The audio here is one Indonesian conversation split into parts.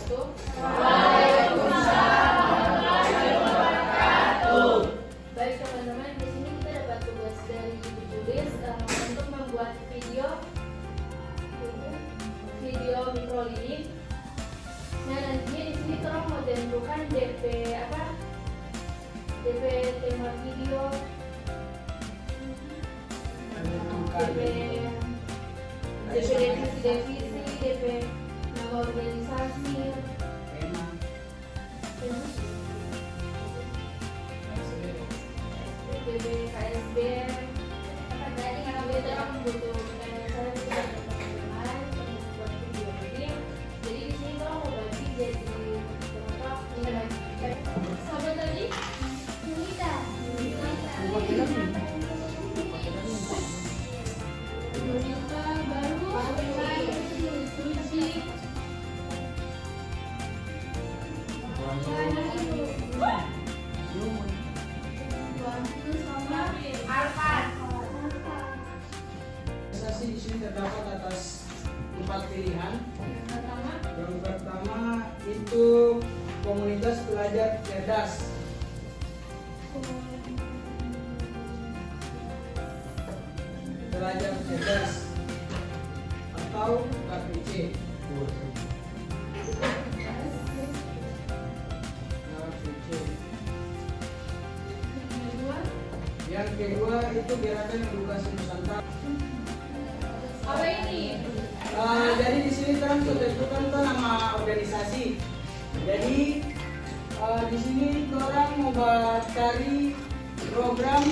wabarakatuh. Waalaikumsalam warahmatullahi wabarakatuh. Baik teman-teman, di sini kita dapat tugas dari Ibu Julis untuk membuat video microlearning. Nah, nantinya di sini tolong mau tentukan DP tema video, DP divisi, DP nama organisasi, DP KSB. Tadi kita butuh saya juga teman-teman membuat video ini. Jadi di sini kalau mau bagi jadi berapa? Sampai tadi Yunita. Yunita baru Suci. Bantu sama Arfan. Organisasi di sini terdapat atas 4 pilihan. Yang pertama itu komunitas pelajar cerdas. Pelajar cerdas atau KPC. Yang kedua itu gerakan edukasi Nusantara. Apa ini? Jadi di sini kan tentukan tuh nama organisasi. Jadi di sini orang mau cari program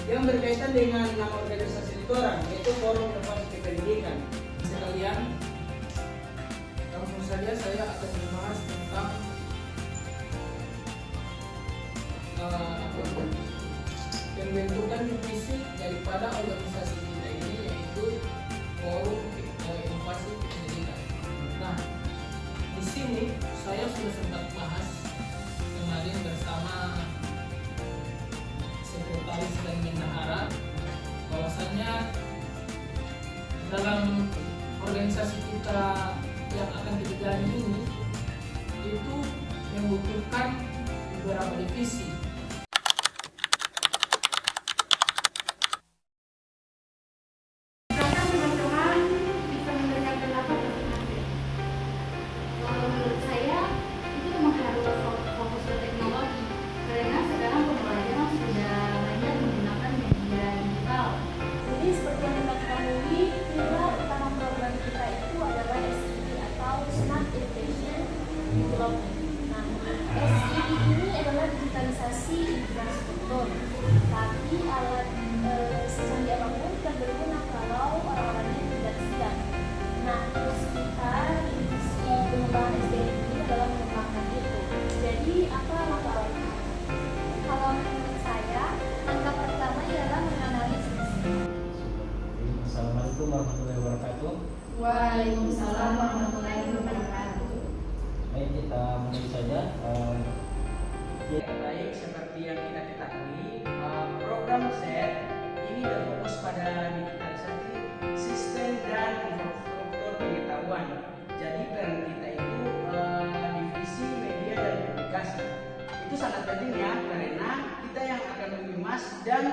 yang berkaitan dengan nama organisasi itu orang, yaitu Forum Inovasi Pendidikan. Sekalian, langsung saja saya akan membahas tentang pembentukan divisi daripada organisasi kita ini, yaitu Forum Inovasi Pendidikan. Nah, di sini saya sudah sempat bahas kemarin bersama Sekretaris dan Bendahara bahwasannya dalam organisasi kita yang akan kita jalani ini itu membutuhkan beberapa divisi. Ini adalah digitalisasi infrastruktur, tapi alat secanggih apapun tidak berguna kalau orang-orangnya tidak siap. Nah, terus kita di divisi pengembangan SDM ini adalah mengembangkan itu. Jadi apa langkah-langkah? Kalau menurut saya, langkah pertama ialah menganalisis. Assalamualaikum warahmatullahi wabarakatuh. Waalaikumsalam warahmatullahi wabarakatuh. Baik, kita mulai saja. Baik, seperti yang kita ketahui, program SET ini berfokus pada digitalisasi sistem dan infrastruktur pengetahuan. Jadi peran kita itu divisi media dan komunikasi. Itu sangat penting ya, karena kita yang akan mengemas dan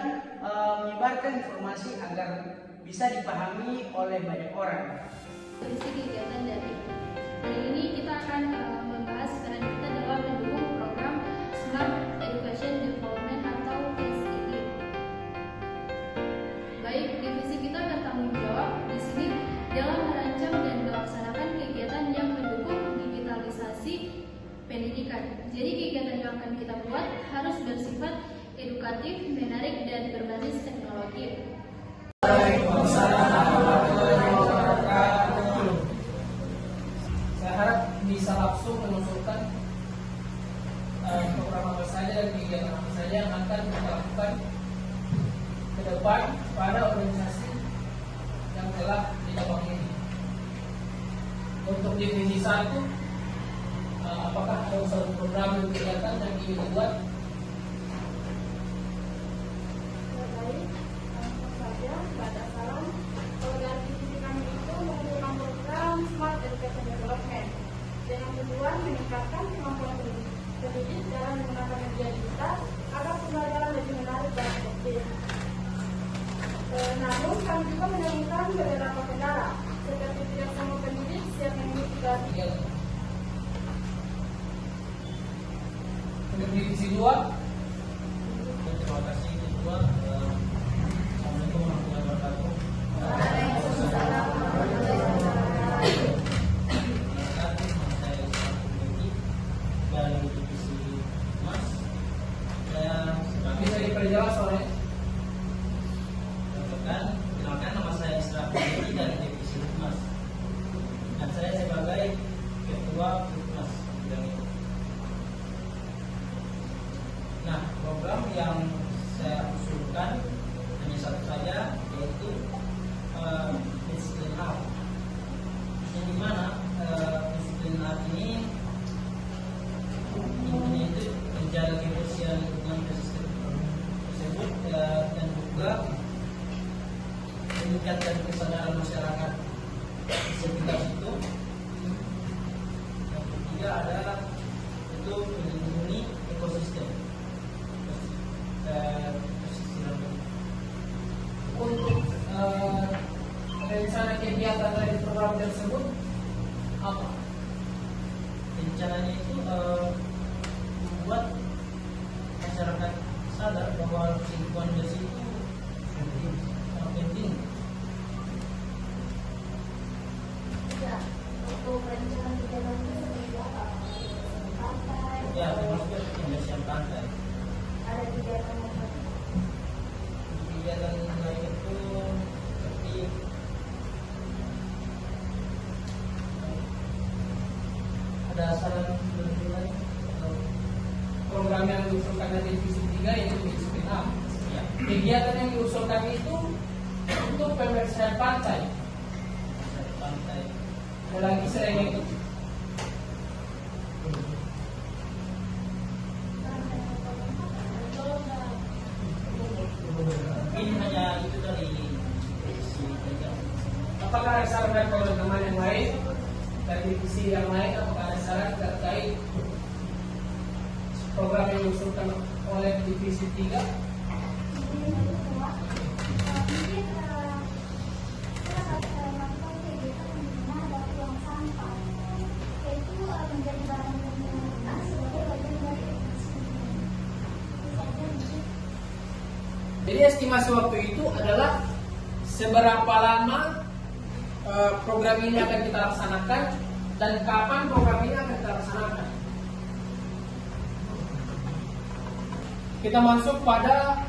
menyebarkan informasi agar bisa dipahami oleh banyak orang. Divisi kegiatan dari hari ini kita akan membahas peran kita dalam mendukung program Smart Education Development atau SED. Baik, divisi kita bertanggung jawab di sini dalam merancang dan melaksanakan kegiatan yang mendukung digitalisasi pendidikan. Jadi kegiatan yang akan kita buat harus bersifat edukatif, menarik, dan berbasis teknologi. Saya harap bisa langsung menunjukkan program apa saja dan kegiatan apa saja yang akan kita lakukan ke depan pada organisasi yang telah dicoba ini. Untuk divisi 1, apakah ada suatu program dan kegiatan yang ingin dibuat? Baik, langsung saja, pada salam. Organisasi kami itu menggunakan program Smart Education Development dengan tujuan beberapa kendala, seperti tidak semua pendidik siap mengikuti. Untuk divisi 2, Terima kasih ketua. Assalamualaikum warahmatullahi wabarakatuh. Dari divisi Mas, saya bisa diperjelas oleh kenalkan nama saya Isra Putri dari divisi Mas, dan saya sebagai ketua Mas bidang itu. Nah, program yang saya usulkan hanya satu saja, yaitu disiplin art. Yang dimana disiplin art ini intinya itu menjaga kebersihan lingkungan tersebut dan juga meningkatkan kesadaran masyarakat di sekitar situ. Yang ketiga adalah itu melindungi ekosistem. untuk rencana kegiatan dari program tersebut apa? Rencananya itu membuat masyarakat sadar bahwa lingkungan bersih itu sangat penting. Ya, untuk rencana kegiatan itu seperti apa? Pantai, Ya, termasuk pembersihan pantai. ada kegiatan apa? Kegiatan lain itu seperti ada saran berjalan atau Program yang diusulkan dari divisi 3 yaitu disiplin A. ya, Kegiatan yang diusulkan itu untuk pembersihan pantai. pantai. Lagi saya ikut. Mungkin hanya itu dari si mereka. Apakah ada saran dari teman-teman yang lain, dari divisi yang lain, apakah ada saran terkait program yang diusulkan oleh divisi 3? Jadi estimasi waktu itu adalah seberapa lama program ini akan kita laksanakan dan kapan program ini akan kita laksanakan. Kita masuk pada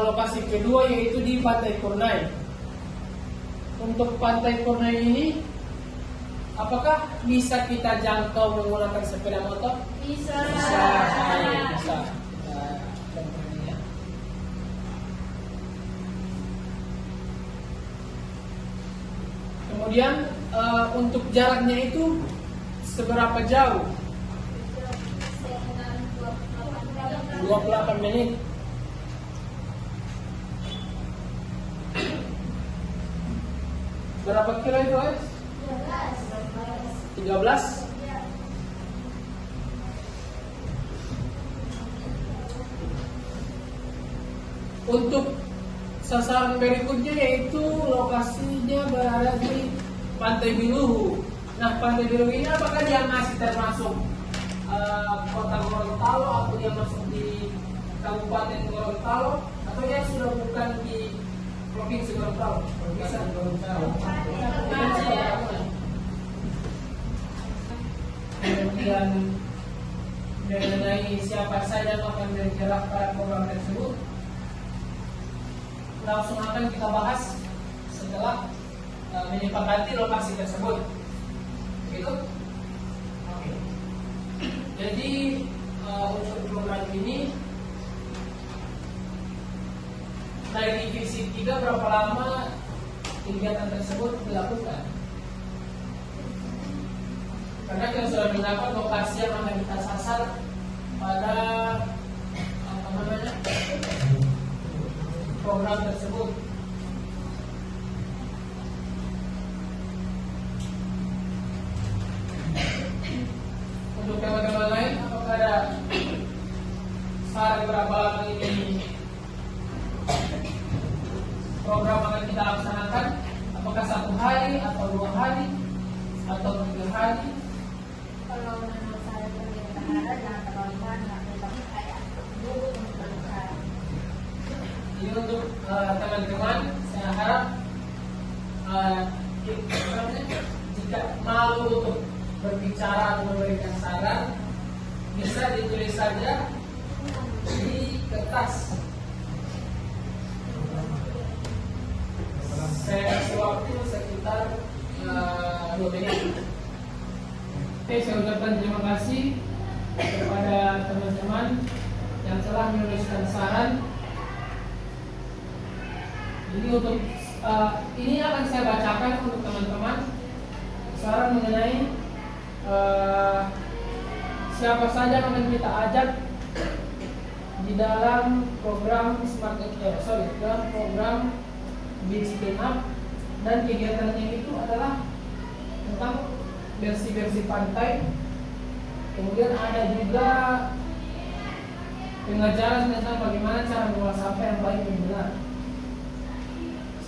lokasi kedua, yaitu di Pantai Kurnai. Untuk Pantai Kurnai ini, apakah bisa kita jangkau menggunakan sepeda motor? Bisa. Bisa. Bisa. Ya. Kemudian untuk jaraknya itu seberapa jauh? 28 menit. Berapa kilo itu, guys? 13. Untuk sasaran berikutnya yaitu lokasinya berada di Pantai Biluhu. Nah, Pantai Biluhu ini apakah dia masih termasuk kota Gorontalo atau dia masuk di Kabupaten Gorontalo atau dia sudah bukan di Provinsi Gorontalo? Bisa Gorontalo. Kemudian mengenai siapa saja yang akan bergerak pada program tersebut, langsung akan kita bahas setelah menyepakati lokasi tersebut. Begitu? Oke. Jadi untuk program ini dari divisi 3 berapa lama kegiatan tersebut dilakukan? Karena kita sudah mendapat lokasi yang akan kita sasar pada program tersebut. Untuk teman-teman lain, apakah ada saran berapa lama ini program akan kita laksanakan? hari atau 2 hari atau 3 hari? Kalau memang saya berbicara jangan terlalu banyak, tetapi kayak dulu untuk berbicara. Jadi untuk teman-teman, saya harap jika malu untuk berbicara atau memberikan saran, bisa ditulis saja di kertas. Saya kasih waktu sekitar 2 menit. Oke, saya ucapkan terima kasih kepada teman-teman yang telah menuliskan saran. Jadi untuk ini akan saya bacakan untuk teman-teman saran mengenai siapa saja yang akan kita ajak di dalam program dalam program Beach Clean Up, dan kegiatannya itu adalah tentang bersih-bersih pantai. Kemudian ada juga pengajaran tentang bagaimana cara mengolah sampah yang baik dan benar.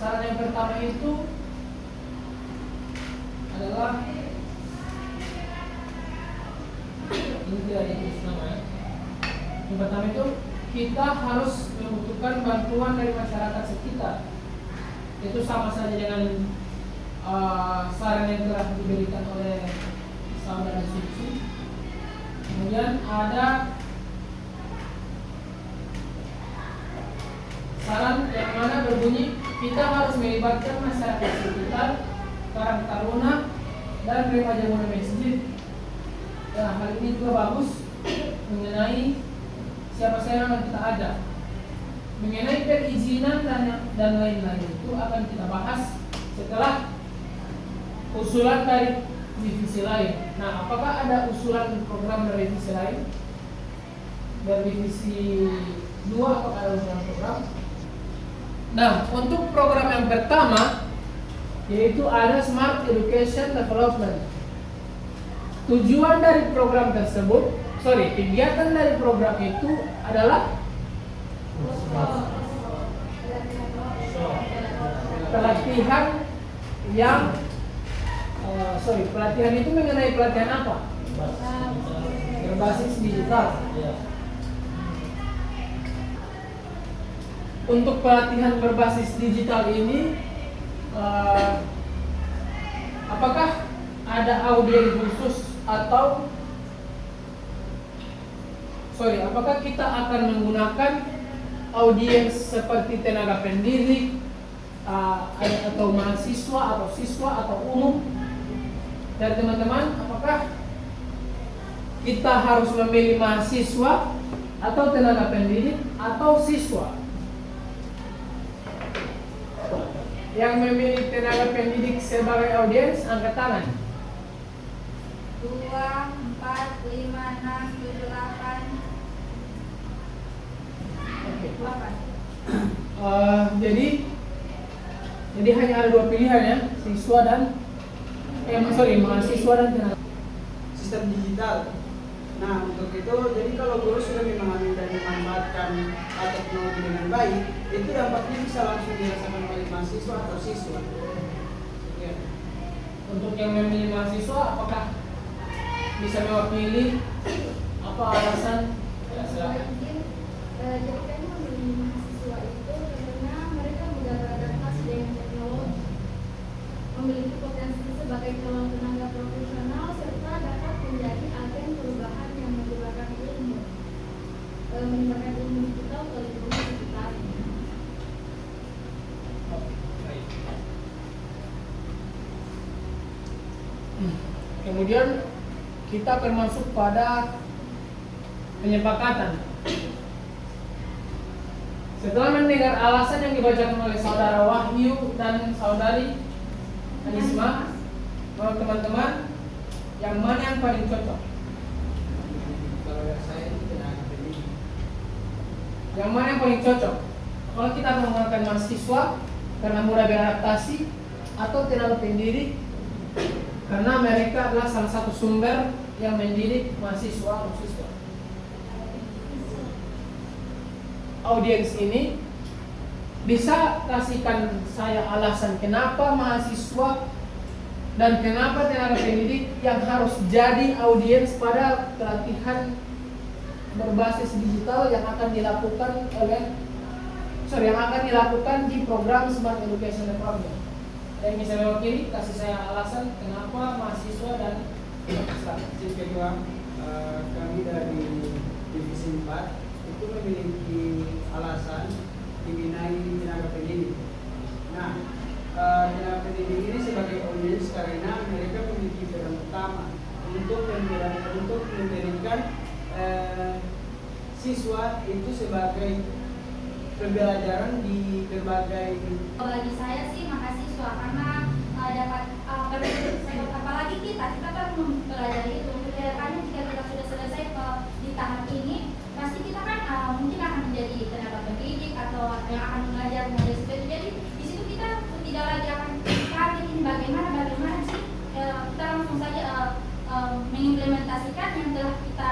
Saran yang pertama itu adalah ini tidak ditulis nama ya. Yang pertama itu kita harus membutuhkan bantuan dari masyarakat sekitar. Itu sama saja dengan saran yang telah diberikan oleh saudara Suci. Kemudian ada saran yang mana berbunyi kita harus melibatkan masyarakat sekitar, Karang Taruna, dan remaja muda masjid. Nah, hal ini juga bagus mengenai siapa saja yang akan kita ajak. Mengenai perizinan dan lain-lain itu akan kita bahas setelah usulan dari divisi lain. Nah, apakah ada usulan program dari divisi lain? Dari divisi 2 apakah ada usulan program? Nah, untuk program yang pertama yaitu ada Smart Education Development. Tujuan dari program tersebut, kegiatan dari program itu adalah pelatihan yang pelatihan itu mengenai pelatihan apa? Berbasis digital. Untuk pelatihan berbasis digital ini, apakah ada audiens khusus atau apakah kita akan menggunakan audiens seperti tenaga pendidik atau mahasiswa atau siswa atau umum? Dari teman-teman, apakah kita harus memilih mahasiswa atau tenaga pendidik atau siswa? Yang memilih tenaga pendidik sebagai audiens, angkat tangan. 2, 4, 5, 6, 7, 8. Oke. 8. Jadi hanya ada 2 pilihan ya, siswa dan mahasiswa dan tenaga. Sistem digital. Nah, untuk itu, jadi kalau guru sudah memahami dan memanfaatkan teknologi dengan baik, itu dampaknya bisa langsung dirasakan oleh mahasiswa atau siswa. Ya. Untuk yang memilih mahasiswa, apakah bisa mewakili apa alasan? Ya, silakan. Jadi kami memilih mahasiswa itu karena mereka mudah beradaptasi dengan teknologi, memiliki potensi sebagai calon tenaga profesional, serta dapat menjadi agen perubahan yang menyebarkan ilmu digital ke lingkungan sekitarnya. Kemudian kita akan masuk pada penyepakatan. Setelah mendengar alasan yang dibacakan oleh saudara Wahyu dan saudari Anisma, menurut teman-teman, yang mana yang paling cocok? Kalau yang saya itu tenaga pendidik. Yang mana yang paling cocok? Kalau kita menggunakan mahasiswa karena mudah beradaptasi, atau tenaga pendidik karena mereka adalah salah satu sumber yang mendidik mahasiswa atau siswa. Audiens ini bisa kasihkan saya alasan kenapa mahasiswa Dan kenapa tenaga pendidik yang harus jadi audiens pada pelatihan berbasis digital yang akan dilakukan di program Smart Education Program. Ada yang bisa mewakili, kasih saya alasan kenapa mahasiswa dan Chief Ketua, kami dari Divisi 4 itu memiliki alasan diminai tenaga pendidik. Nah, tenaga pendidik ini sebagai audiens karena mereka memiliki peran utama untuk memberikan siswa itu sebagai pembelajaran di berbagai. Bagi saya sih mahasiswa karena dapat apalagi kita kan mempelajari itu kedepannya jika kita sudah selesai di tahap ini pasti kita kan mungkin akan menjadi tenaga pendidik atau yang akan mengajar mulai seperti jadi di situ kita tidak lagi akan kaget ini bagaimana sih kita langsung saja mengimplementasikan yang telah kita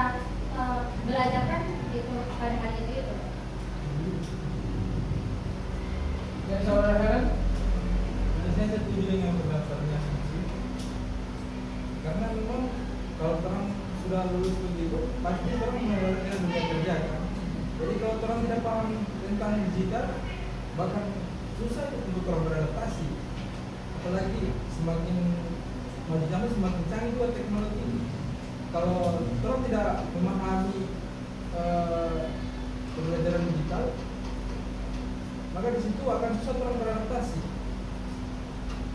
belajarkan itu pada hari itu. yang saudara Helen. Saya setuju dengan pendapatnya karena memang kalau orang sudah lulus begitu pasti orang mengeluarkan dunia kerja kan. Jadi kalau orang tidak paham tentang digital bahkan susah untuk orang beradaptasi, apalagi semakin maju zaman semakin canggih juga teknologi ini. Kalau orang tidak memahami pembelajaran digital maka di situ akan susah orang beradaptasi.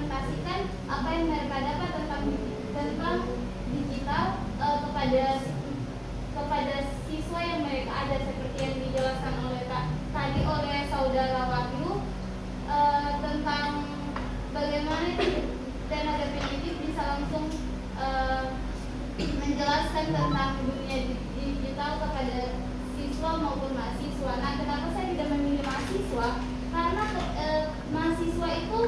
Presentasikan apa yang mereka dapat tentang digital kepada siswa yang mereka ada seperti yang dijelaskan tadi oleh saudara Wahyu tentang bagaimana tenaga pendidik bisa langsung menjelaskan tentang dunia digital kepada siswa maupun mahasiswa. Nah, kenapa saya tidak memilih mahasiswa? Karena mahasiswa itu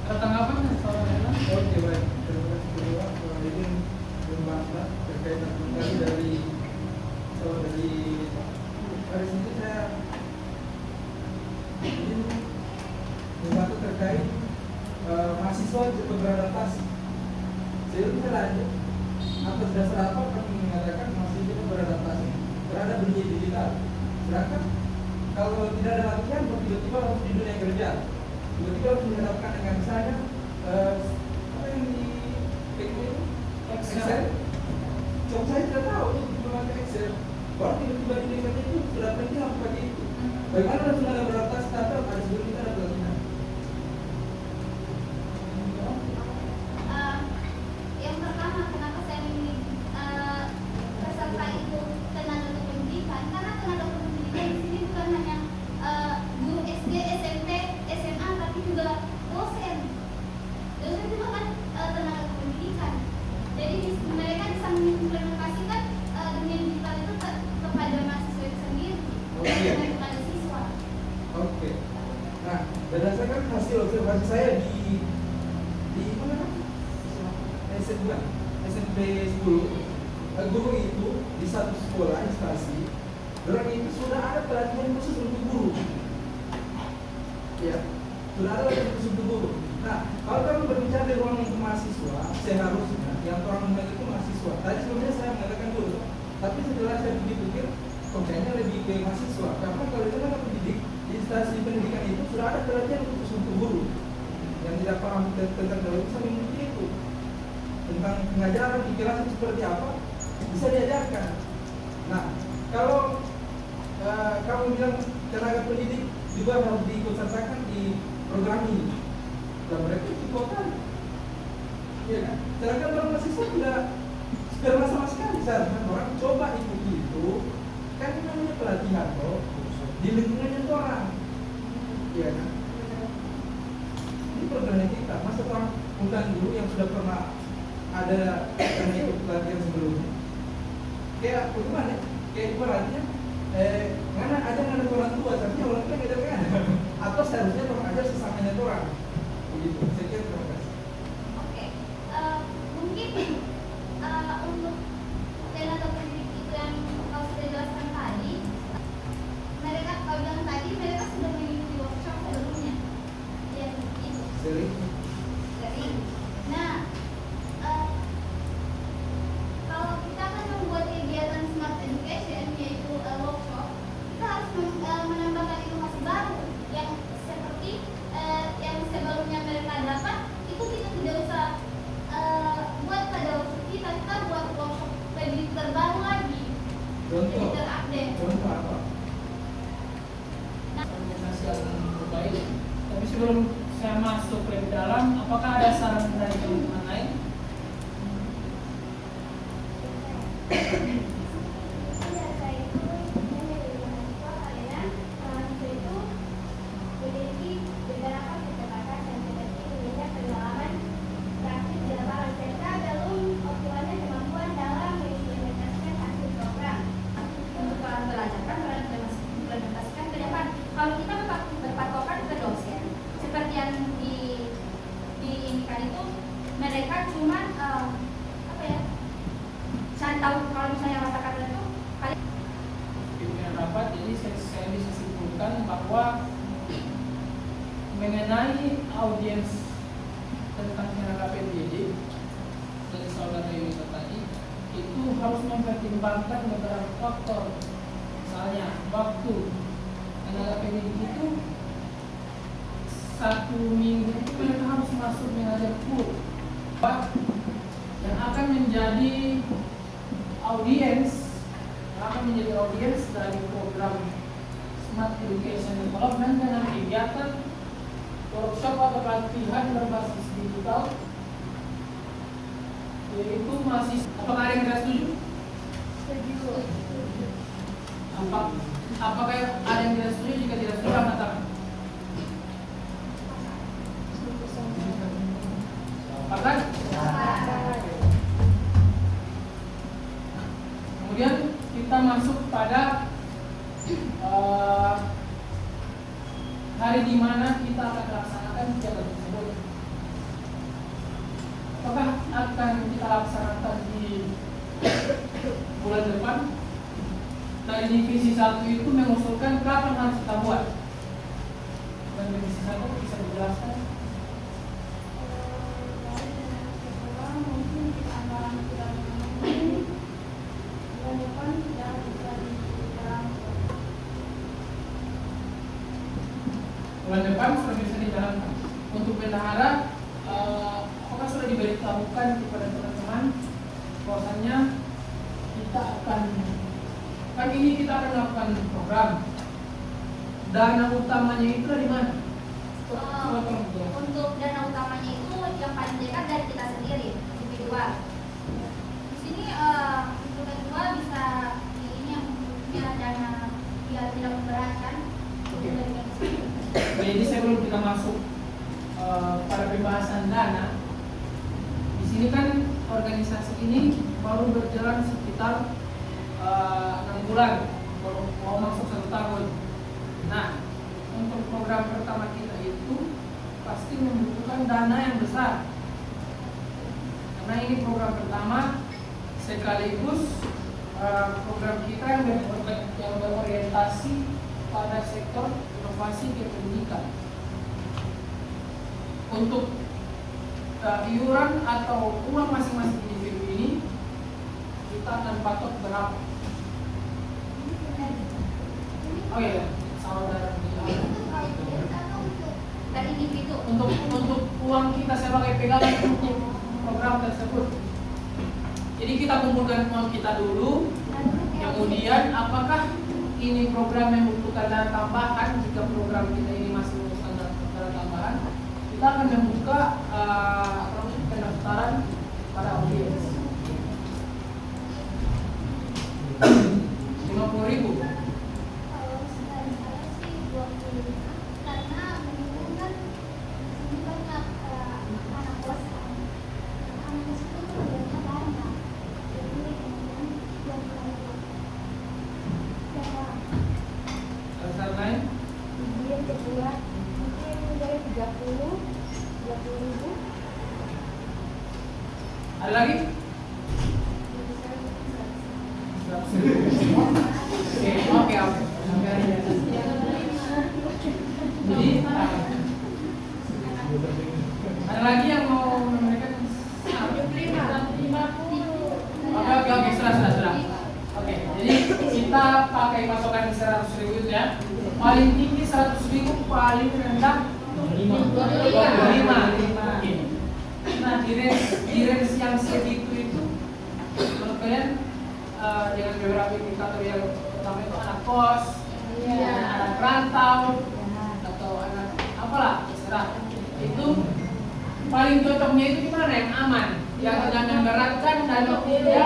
Ada tanggapan saudara Helen? Oke, baik. Terima kasih kedua Pak Izin membantah terkait dengan dari sini saya ingin membantah terkait mahasiswa cepat beradaptasi. Sebelum lanjut, atas dasar apa kami mengatakan mahasiswa cepat beradaptasi terhadap dunia digital? Sedangkan kalau tidak ada latihan, tiba-tiba harus di dunia kerja. Tiba-tiba harus dihadapkan dengan misalnya apa yang di itu Excel. Coba saya tidak tahu itu memakai Excel. Baru tiba-tiba di kerja itu sudah penting apa pakai itu. Bagaimana harus ada beradaptasi data pada sebelum kita ada pelatihan? yang pertama kenapa saya memilih peserta itu tenaga kependidikan karena tenaga kependidikan di sini bukan hanya guru SD, SMP, SMA tapi juga dosen juga kan tenaga kependidikan. Jadi mereka bisa mengimplementasikan dunia digital itu kepada mahasiswa itu sendiri, bukan kepada siswa. Oke. Nah, berdasarkan hasil observasi saya di mana? SMP 10, guru itu di satu sekolah instansi, orang itu sudah ada pelatihan khusus untuk guru. Ya, sudah ada pelatihan khusus untuk guru. Nah, kalau kami berbicara di ruang untuk mahasiswa, seharusnya yang orang mulai itu mahasiswa. Tadi sebelumnya saya mengatakan guru, tapi setelah saya pikir-pikir, kayaknya lebih ke mahasiswa. Karena kalau itu kan pendidik di instansi pendidikan itu sudah ada pelatihan khusus untuk guru. Yang tidak paham tentang teknologi bisa mengikuti itu. Tentang pengajaran di kelas itu seperti apa bisa diajarkan. Nah, kalau kamu bilang tenaga pendidik juga harus diikutsertakan di program ini, dan mereka itu total, ya kan? Sedangkan orang mahasiswa tidak sperma sama sekali. Seharusnya orang coba ikuti itu, kan ini namanya pelatihan loh di lingkungannya orang, ya kan? Ini programnya kita, masa orang bukan guru yang sudah pernah ada karena ikut pelatihan sebelumnya. Kayak bagaimana? Kayak ibaratnya mana ada orang tua, tapi orang tua tidak kan? Atau seharusnya orang ajar sesamanya orang. Begitu. Saya kira terima kasih. Oke, mungkin untuk tenaga pendidik itu yang kau sudah jelaskan tadi, mereka kau bilang tadi mereka sudah mengikuti workshop sebelumnya. Ya, sebelum saya masuk lebih dalam, apakah ada saran dari teman-teman lain? Data itu menjadi mahasiswa karena mahasiswa itu memiliki beberapa kecepatan dan memiliki pengalaman praktis di lapangan serta belum optimalnya kemampuan dalam mengimplementasikan hasil program. Untuk pelajaran implementasikan ke depan. Kalau kita berpatokan ke dosen, seperti yang diinginkan itu, mereka cuma saya tahu kalau misalnya masyarakat itu kali Pimpinan rapat, jadi saya bisa simpulkan bahwa mengenai audiens tentang tenaga pendidik dari saudara Yunita tadi, itu harus mempertimbangkan beberapa faktor. Misalnya waktu. Tenaga pendidik itu 1 minggu itu mereka harus masuk mengajar full. Yang akan menjadi audiens dari program Smart Education Development dengan kegiatan workshop atau pelatihan berbasis digital, yaitu masih. Apakah ada yang tidak setuju? Setuju. Apakah ada yang tidak setuju? Jika tidak setuju, angkat tangan. Sepakat? Kemudian kita masuk pada hari di mana kita akan laksanakan kegiatan tersebut. Apakah akan kita laksanakan di bulan depan? Dari divisi 1 itu mengusulkan kapan harus kita buat. Dan divisi 1 bisa dijelaskan? Mungkin kita akan tidak menunggu bulan depan tidak bisa dijalankan. Bulan depan sudah bisa dijalankan. Untuk bendahara, apakah sudah diberitahukan kepada teman-teman bahwasanya kita akan ini kita akan melakukan program. Dana utamanya itu dari mana? Coba tolong jelaskan. untuk dana utamanya itu yang paling dekat dari kita sendiri, individual. Di sini individual bisa ini yang punya dana biar tidak memberatkan. Oke. Jadi sebelum kita masuk pada pembahasan dana, di sini kan organisasi ini baru berjalan sekitar 6 bulan, baru mau masuk 1 tahun. Nah, untuk program pertama kita itu pasti membutuhkan dana yang besar, karena ini program pertama sekaligus program kita yang berorientasi pada sektor inovasi kependidikan. Untuk iuran atau uang masing-masing individu ini kita akan patok berapa? Oh iya, saudara Dari individu. untuk uang kita sebagai pegangan untuk program tersebut. Jadi kita kumpulkan uang kita dulu, kemudian apakah ini program yang membutuhkan dana tambahan. Jika program kita ini masih membutuhkan dana tambahan, kita akan membuka pendaftaran pada audiens 50.000. Kalau sekarang sih 25 karena minimum kan ini banyak anak kelas kan. Anak kelas itu kerjanya banyak. Jadi kemudian 25. Alasan lain? Kemudian kedua mungkin dari 30.000. Ada lagi? Oke. Jadi ada lagi yang mau memberikan? Oke, serah. Oke, jadi kita pakai patokan 100.000 itu ya. Paling tinggi 100.000, paling rendah 25. Nah, di range yang segitu itu, menurut kalian dengan beberapa indikator yang pertama itu anak kos, anak rantau, atau anak apalah, paling cocoknya itu gimana yang aman, yang jangan beratkan dan ya,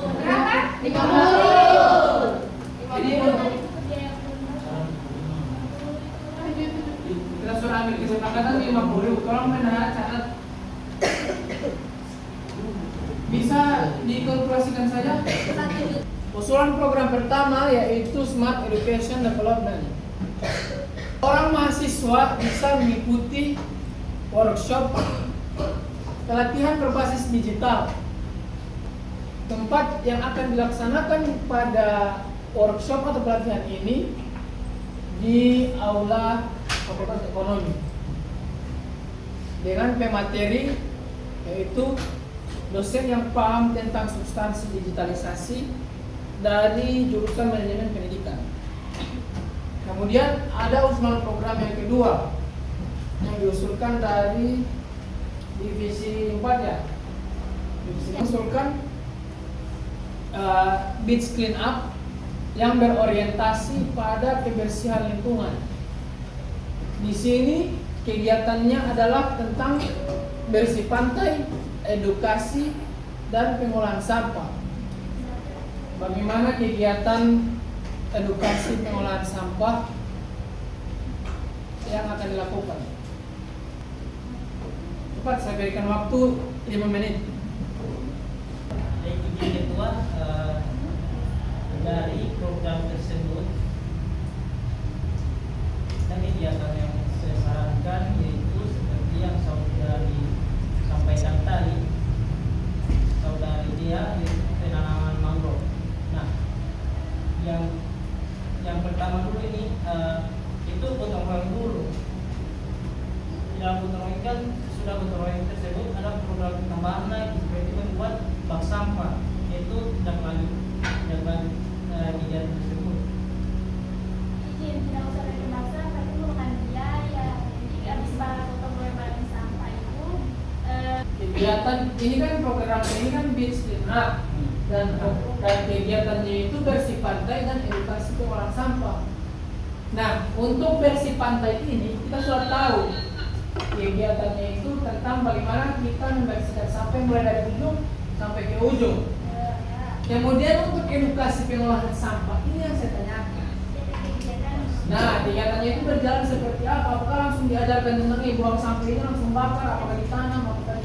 Berapa? 50. Jadi kita sudah ambil kesepakatan 50. Tolong mendengar catat. Bisa dikalkulasikan saja. Usulan program pertama yaitu Smart Education Development. Orang mahasiswa bisa mengikuti workshop pelatihan berbasis digital. Tempat yang akan dilaksanakan pada workshop atau pelatihan ini di Aula Fakultas Ekonomi dengan pemateri yaitu dosen yang paham tentang substansi digitalisasi dari jurusan manajemen pendidikan. Kemudian ada usulan program yang kedua yang diusulkan dari divisi 4 ya. Divisi mengusulkan beach clean up yang berorientasi pada kebersihan lingkungan. Di sini kegiatannya adalah tentang bersih pantai, edukasi, dan pengolahan sampah. Bagaimana kegiatan edukasi pengolahan sampah yang akan dilakukan? Cepat, saya berikan waktu 5 menit. Baik, izin ketua, dari program tersebut dan kegiatan yang saya sarankan yaitu seperti yang saudari sampaikan tadi, saudari dia yaitu penanaman mangrove. Nah, yang pertama dulu ini itu gotong royong dulu. Di dalam gotong royong kan sudah gotong royong tersebut ada program tambahan lagi seperti membuat bak sampah, yaitu tidak lanjut kegiatan tersebut. Izin, tidak usah dari masa, tapi merupakan biaya. Jadi habis para gotong royong bagi sampah itu Kegiatan ini kan program ini kan beach clean up dan kegiatannya itu bersih pantai dan edukasi pengolahan sampah. Nah, untuk bersih pantai ini kita sudah tahu kegiatannya itu tentang bagaimana kita membersihkan sampah mulai dari ujung sampai ke ujung. Kemudian untuk edukasi pengolahan sampah ini yang saya tanyakan. Nah, kegiatannya itu berjalan seperti apa? Apakah langsung diajarkan tentang buang sampah itu langsung bakar, apakah ditanam, apakah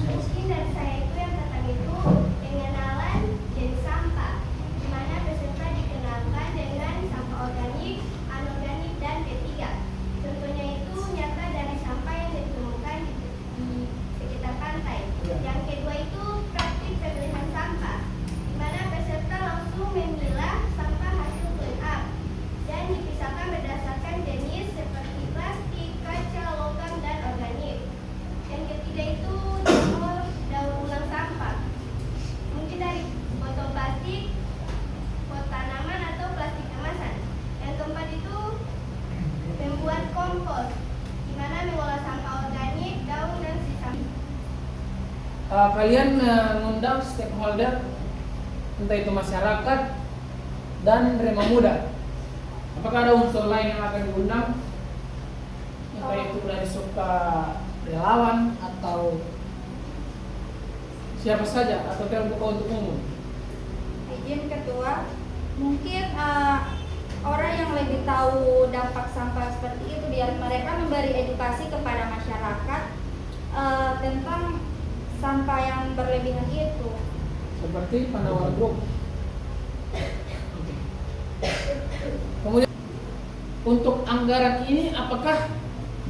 mungkin dari saya itu yang tentang itu pengenalan jenis sampah, di mana peserta dikenalkan dengan sampah organik, anorganik, dan B3. Contohnya itu nyata dari sampah yang ditemukan di sekitar pantai. Yang kedua itu praktik pemilihan sampah, di mana peserta langsung memilah sampah hasil clean up dan dipisahkan berdasarkan jenis seperti plastik, kaca, logam, dan organik. Yang ketiga itu daur ulang sampah, mungkin dari botol plastik, pot tanaman, atau plastik kemasan. Yang keempat itu membuat kompos, di mana mengolah sampah organik, daun, dan sisa. kalian mengundang stakeholder, entah itu masyarakat dan Rema Muda. Apakah ada unsur lain yang akan diundang? Entah itu dari suka relawan atau siapa saja atau terbuka untuk umum? Izin ketua, mungkin orang yang lebih tahu dampak sampah seperti itu biar mereka memberi edukasi kepada masyarakat tentang sampah yang berlebihan itu. Seperti Pandawa Group. Kemudian untuk anggaran ini apakah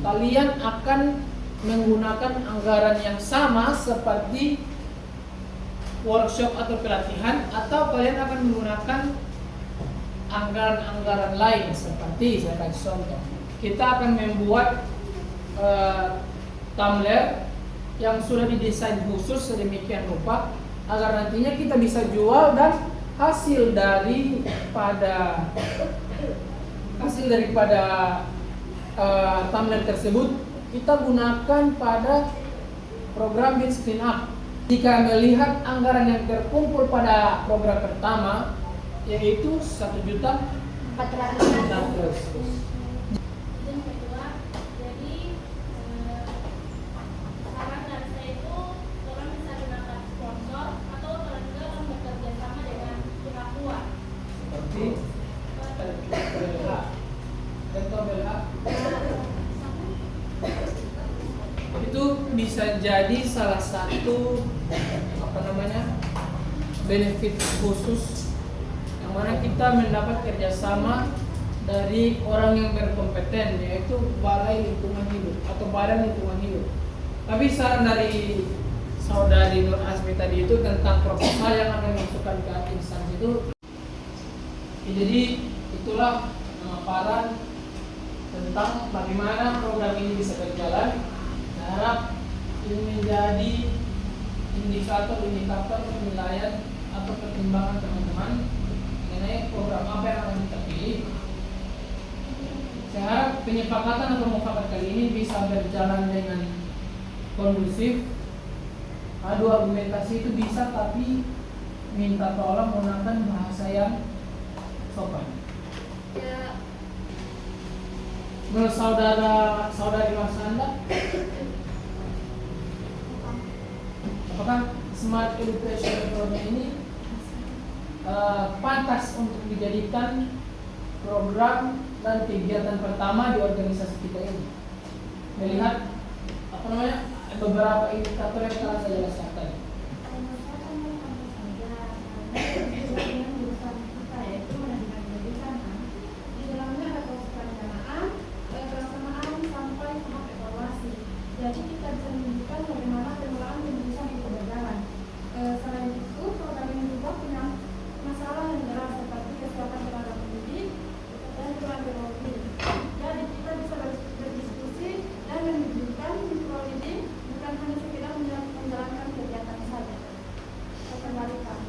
kalian akan menggunakan anggaran yang sama seperti workshop atau pelatihan, atau kalian akan menggunakan anggaran-anggaran lain seperti saya kasih contoh, kita akan membuat tumbler yang sudah didesain khusus sedemikian rupa agar nantinya kita bisa jual dan hasil daripada tumbler tersebut kita gunakan pada program beach clean up. Jika melihat anggaran yang terkumpul pada program pertama yaitu 1.400.000. Dan kedua, jadi bisa jadi salah satu benefit khusus yang mana kita mendapat kerjasama dari orang yang berkompeten, yaitu Balai Lingkungan Hidup atau Badan Lingkungan Hidup. Tapi saran dari saudari Nur Asmi tadi itu tentang proposal yang akan dimasukkan ke instansi itu. Jadi itulah pemaparan tentang bagaimana program ini bisa berjalan. Saya harap ini menjadi indikator penilaian atau pertimbangan teman-teman mengenai program apa yang akan kita pilih. Saya harap penyepakatan atau mufakat kali ini bisa berjalan dengan kondusif. Adu argumentasi itu bisa, tapi minta tolong menggunakan bahasa yang sopan. Ya, Menurut saudari Masanda, apakah Smart Education Program ini pantas untuk dijadikan program dan kegiatan pertama di organisasi kita ini? Melihat beberapa indikator yang telah saya jelaskan tadi. Jadi kita bisa menunjukkan bagaimana pengelolaan pendidikan itu berjalan. Selain itu, program ini juga punya masalah yang jelas seperti kesiapan tenaga pendidik dan kurang teknologi. Jadi kita bisa berdiskusi dan menunjukkan microleading bukan hanya sekedar menjalankan kegiatan saja. Saya kembalikan.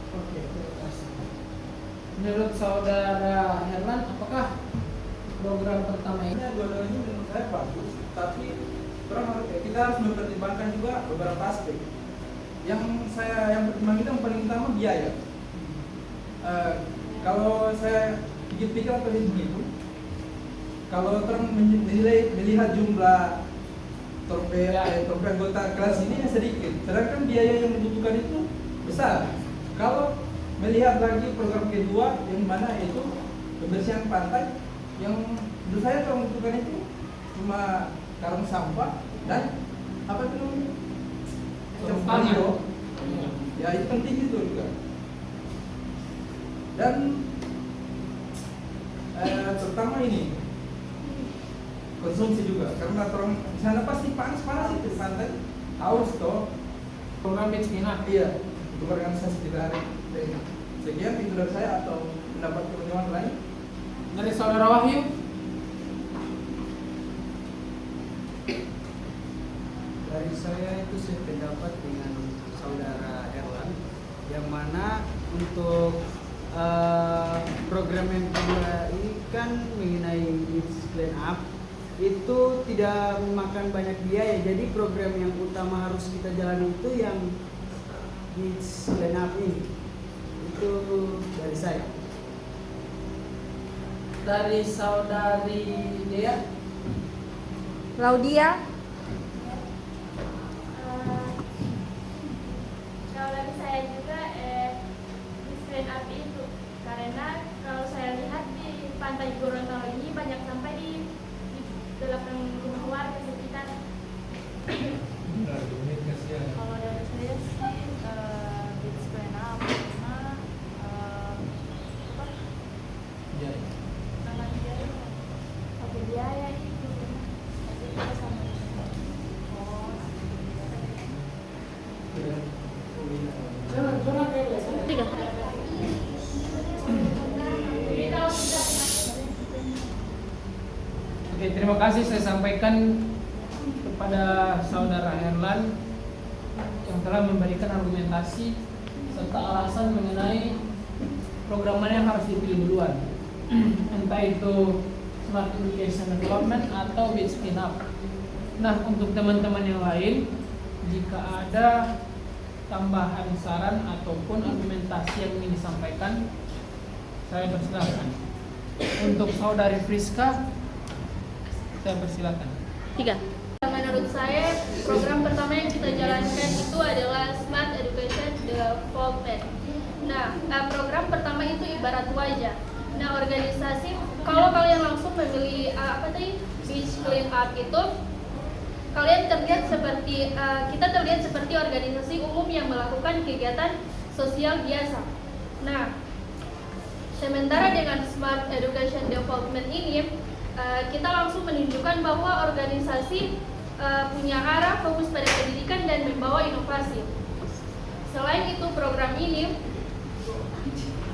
Oke, terima kasih. Menurut saudara Herlan, apakah program pertama ini? Dua-duanya menurut saya bagus, tapi kita harus mempertimbangkan juga beberapa aspek. Yang pertimbangkan yang paling utama biaya. Kalau saya pikir-pikir atau begitu, kalau orang melihat jumlah trofe anggota kelas ini sedikit, sedangkan biaya yang dibutuhkan itu besar. Kalau melihat lagi program kedua yang mana itu pembersihan pantai, yang menurut saya kalau membutuhkan itu cuma karung sampah dan apa itu namanya? Ya itu penting itu juga. Dan terutama ini konsumsi juga, karena orang di sana pasti panas itu pantai, haus toh. Program Bitskinap. Iya, untuk organisasi kita hari ini. Sekian itu dari saya, atau pendapat teman-teman lain. Dari saudara Wahyu. Dari saya itu sependapat dengan saudara Erlan, yang mana untuk program yang kedua ini kan mengenai Kids Clean Up itu tidak memakan banyak biaya. Jadi program yang utama harus kita jalani itu yang Kids Clean Up ini. Itu dari saya. Dari saudari Dea. Laudia. Kalau dari saya juga stand up itu, karena kalau saya lihat di Pantai Gorontalo ini banyak sampah di belakang rumah warga sekitar. Kalau dari saya sih stand up karena pakai biaya itu pasti kita sama Tiga. Oke, terima kasih saya sampaikan kepada saudara Herlan yang telah memberikan argumentasi serta alasan mengenai program mana yang harus dipilih duluan. Entah itu Smart Education Development atau Bitskin Up. Nah, untuk teman-teman yang lain, jika ada tambahan saran ataupun argumentasi yang ingin disampaikan, saya persilakan. Untuk saudari Friska, saya persilakan. Tiga. Menurut saya, program pertama yang kita jalankan itu adalah Smart Education Development. Nah, program pertama itu ibarat wajah. Nah, organisasi, kalau kalian langsung memilih beach clean up itu, kita terlihat seperti organisasi umum yang melakukan kegiatan sosial biasa. Nah, sementara dengan Smart Education Development ini, kita langsung menunjukkan bahwa organisasi punya arah fokus pada pendidikan dan membawa inovasi. Selain itu, program ini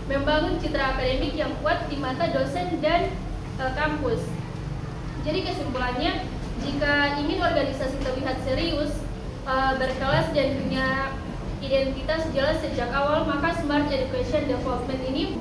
membangun citra akademik yang kuat di mata dosen dan kampus. Jadi kesimpulannya, jika ingin organisasi terlihat serius, berkelas dan punya identitas jelas sejak awal, maka Smart Education Development ini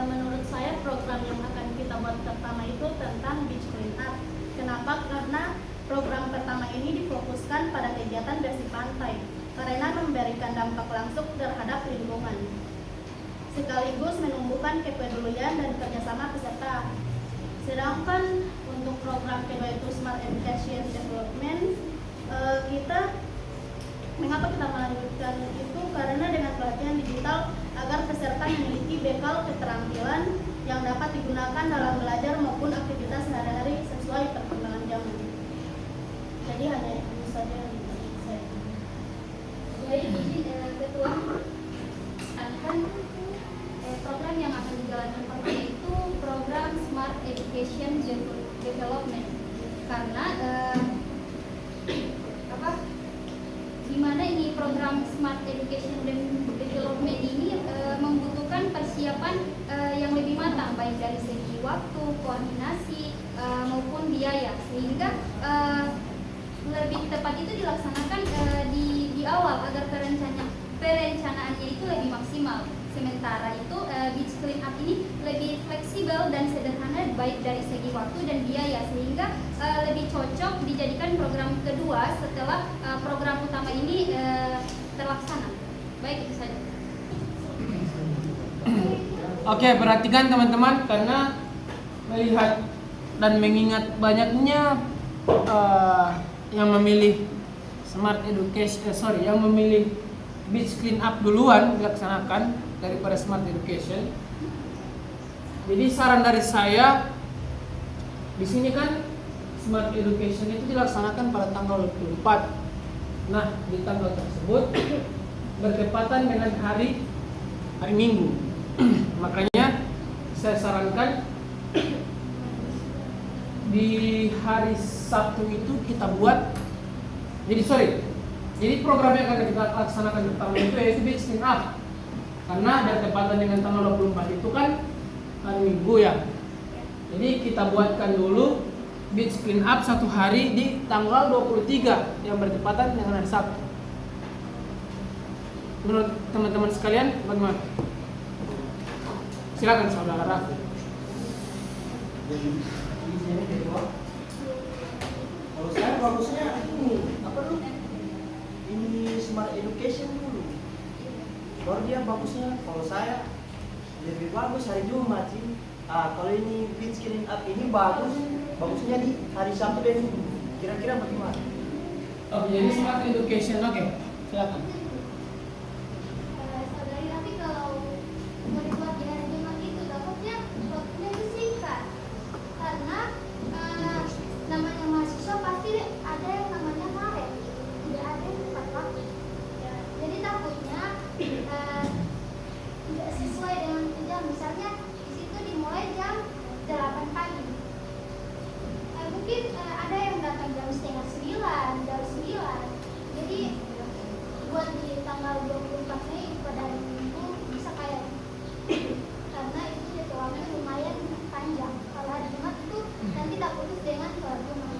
menurut saya program yang akan kita buat pertama itu tentang beach cleanup. Kenapa? Karena program pertama ini difokuskan pada kegiatan bersih pantai karena memberikan dampak langsung terhadap lingkungan, sekaligus menumbuhkan kepedulian dan kerjasama peserta. Sedangkan untuk program kedua itu Smart Education Development, mengapa kita melanjutkan itu? Karena dengan pelatihan digital agar peserta memiliki bekal keterampilan yang dapat digunakan dalam belajar maupun aktivitas sehari-hari sesuai perkembangan zaman. Jadi hanya itu saja yang saya. Baik, jadi ketua akan program yang akan dijalankan pertama itu program Smart Education Development, karena di mana ini program Smart Education Development ini membutuhkan persiapan yang lebih matang baik dari segi waktu, koordinasi maupun biaya, sehingga lebih tepat itu dilaksanakan di awal agar perencanaannya itu lebih maksimal. Sementara itu beach cleanup ini lebih fleksibel dan sederhana baik dari segi waktu dan biaya, sehingga lebih cocok dijadikan program kedua setelah program utama ini terlaksana. Baik, itu saja. Oke, perhatikan teman-teman, karena melihat dan mengingat banyaknya yang memilih Smart Education, yang memilih beach clean up duluan dilaksanakan daripada Smart Education. Jadi saran dari saya di sini kan Smart Education itu dilaksanakan pada tanggal 24. Nah, di tanggal tersebut bertepatan dengan hari Minggu. Makanya saya sarankan di hari Sabtu itu kita buat. Jadi program yang akan kita laksanakan pertama itu yaitu beach clean up. Karena bertepatan dengan tanggal 24 itu kan hari Minggu ya. Jadi kita buatkan dulu beach clean up satu hari di tanggal 23 yang bertepatan dengan hari Sabtu. Menurut teman-teman sekalian bagaimana? Silakan saudara Raffi. Kalau saya bagusnya ini ini Smart Education dulu, baru dia bagusnya. Kalau saya lebih bagus hari Jumat sih. Kalau ini beach clean up ini bagusnya di hari Sabtu dan Minggu. Kira-kira bagaimana? Oh, jadi Smart Education, oke. Silakan. Saudari, tapi kalau mau dibuat di hari Jumat itu takutnya waktunya itu singkat, karena namanya mahasiswa pasti ada yang namanya karet, tidak ada yang tepat waktu. Jadi takutnya tidak sesuai dengan jam. Misalnya di situ dimulai jam 8 pagi. Mungkin ada yang datang jam setengah 9, jam 9. Jadi buat di tanggal 24 Mei pada hari Minggu bisa kayak karena itu jadwalnya lumayan panjang. Kalau hari Jumat itu nanti tak putus dengan sholat Jumat.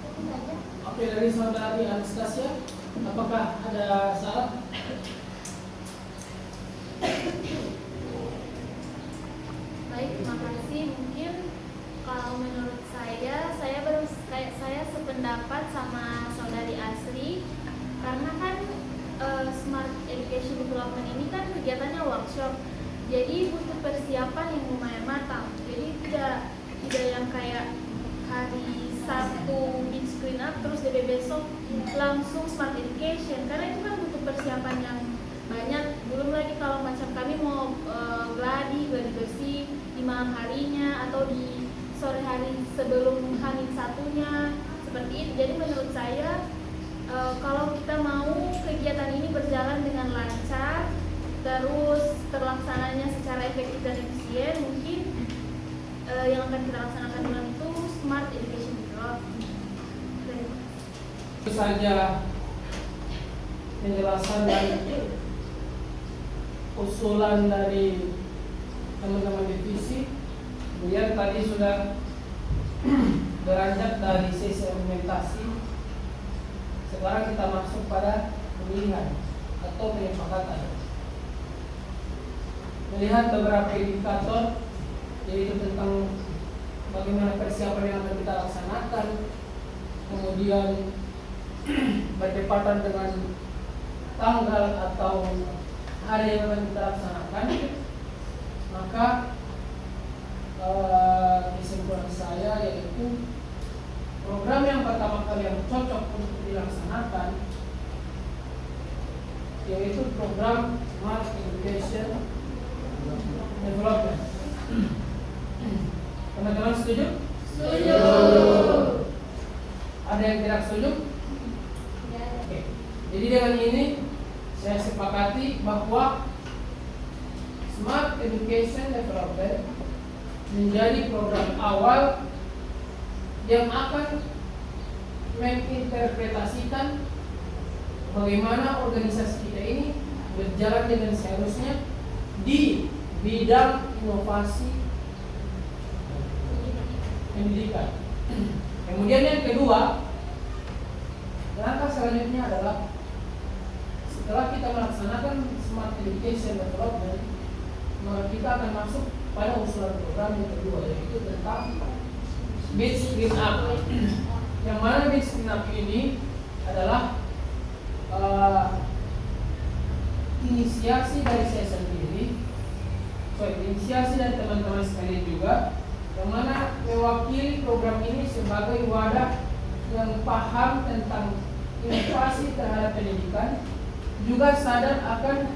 Itu saja. Oke, dari saudari Anastasia, apakah ada saran? Baik, terima kasih. Mungkin kalau menurut saya sependapat sama saudari Asri, karena kan Smart Education Development ini kan kegiatannya workshop, jadi butuh persiapan yang lumayan matang. Jadi tidak yang kayak hari Sabtu beach clean up terus dari besok langsung Smart Education, karena itu kan butuh persiapan yang banyak. Belum lagi kalau macam kami mau malam harinya atau di sore hari sebelum H-1-nya seperti itu. Jadi menurut saya kalau kita mau kegiatan ini berjalan dengan lancar, terus terlaksananya secara efektif dan efisien, mungkin yang akan kita laksanakan bulan itu Smart Education Development. Itu saja penjelasan dan usulan dari teman-teman divisi. Kemudian tadi sudah beranjak dari sesi argumentasi. Sekarang kita masuk pada pemilihan atau penyepakatan. Melihat beberapa indikator, yaitu tentang bagaimana persiapan yang akan kita laksanakan, kemudian bertepatan dengan tanggal atau hari yang akan kita laksanakan, maka kesimpulan saya yaitu program yang pertama kali yang cocok untuk dilaksanakan yaitu program Smart Education Development. Teman-teman setuju? Setuju. Ada yang tidak setuju? Oke. Jadi dengan ini saya sepakati bahwa Smart Education Development menjadi program awal yang akan menginterpretasikan bagaimana organisasi kita ini berjalan dengan seharusnya di bidang inovasi pendidikan. Kemudian yang kedua, langkah selanjutnya adalah setelah kita melaksanakan Smart Education Development, maka kita akan masuk pada usulan program yang kedua, yaitu tentang Beach Clean Up. Yang mana Beach Clean Up ini adalah inisiasi dari saya sendiri, inisiasi dari teman-teman sekalian juga, yang mana mewakili program ini sebagai wadah yang paham tentang inovasi terhadap pendidikan, juga sadar akan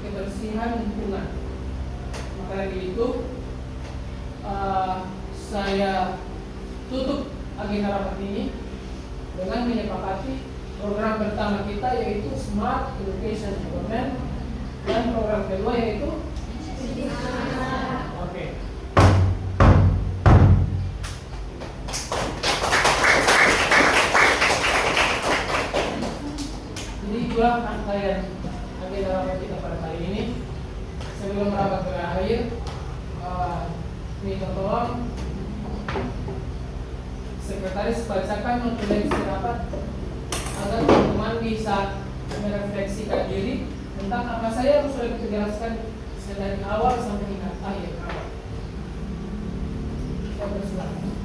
kebersihan lingkungan. Maka dari itu saya tutup agenda rapat ini dengan menyepakati program pertama kita yaitu Smart Education Development dan program kedua yaitu Oke. Jadi itulah rangkaian agenda rapat kita pada kali ini. Sebelum rapat berakhir, minta tolong sekretaris bacakan notulensi rapat agar teman-teman bisa merefleksikan diri tentang apa saja yang sudah kita jelaskan dari awal sampai akhir rapat. Saya bersilakan.